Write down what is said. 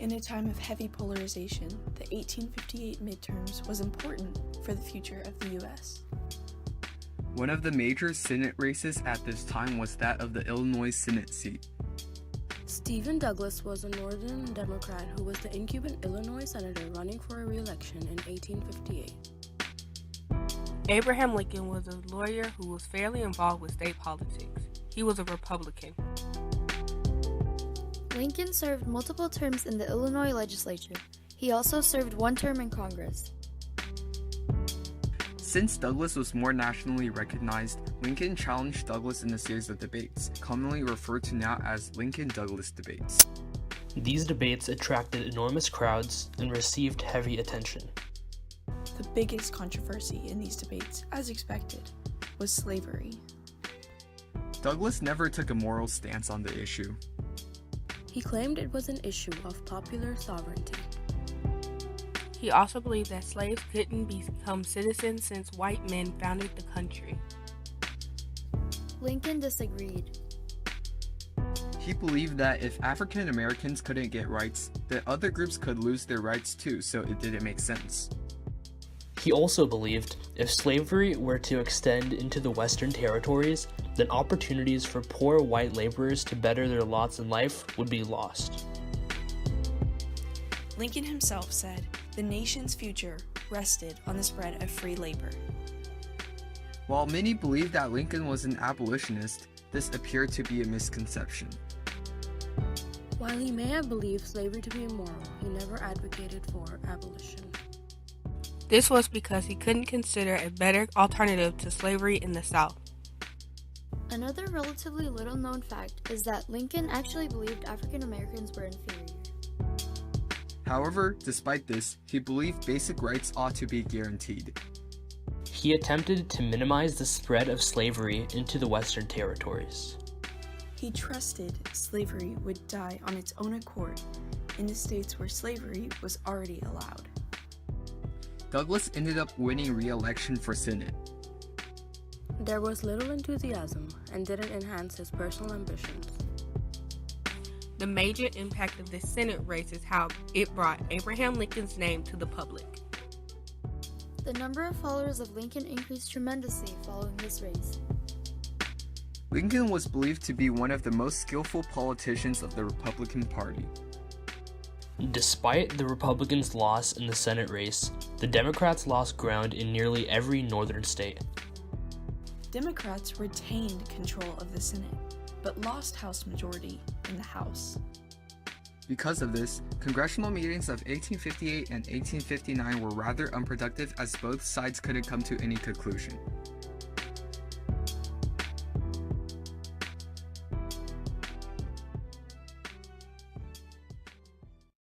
In a time of heavy polarization, the 1858 midterms was important for the future of the U.S. One of the major Senate races at this time was that of the Illinois Senate seat. Stephen Douglas was a Northern Democrat who was the incumbent Illinois senator running for a re-election in 1858. Abraham Lincoln was a lawyer who was fairly involved with state politics. He was a Republican. Lincoln served multiple terms in the Illinois legislature. He also served one term in Congress. Since Douglas was more nationally recognized, Lincoln challenged Douglas in a series of debates, commonly referred to now as Lincoln-Douglas debates. These debates attracted enormous crowds and received heavy attention. The biggest controversy in these debates, as expected, was slavery. Douglas never took a moral stance on the issue. He claimed it was an issue of popular sovereignty. He also believed that slaves couldn't become citizens since white men founded the country. Lincoln disagreed. He believed that if African Americans couldn't get rights, then other groups could lose their rights too, so it didn't make sense. He also believed if slavery were to extend into the Western territories, then opportunities for poor white laborers to better their lots in life would be lost. Lincoln himself said the nation's future rested on the spread of free labor. While many believed that Lincoln was an abolitionist, this appeared to be a misconception. While he may have believed slavery to be immoral, he never advocated for abolition. This was because he couldn't consider a better alternative to slavery in the South. Another relatively little-known fact is that Lincoln actually believed African Americans were inferior. However, despite this, he believed basic rights ought to be guaranteed. He attempted to minimize the spread of slavery into the Western territories. He trusted slavery would die on its own accord in the states where slavery was already allowed. Douglas ended up winning re-election for Senate. There was little enthusiasm and didn't enhance his personal ambitions. The major impact of this Senate race is how it brought Abraham Lincoln's name to the public. The number of followers of Lincoln increased tremendously following this race. Lincoln was believed to be one of the most skillful politicians of the Republican Party. Despite the Republicans' loss in the Senate race, the Democrats lost ground in nearly every northern state. Democrats retained control of the Senate, but lost House majority in the House. Because of this, congressional meetings of 1858 and 1859 were rather unproductive as both sides couldn't come to any conclusion.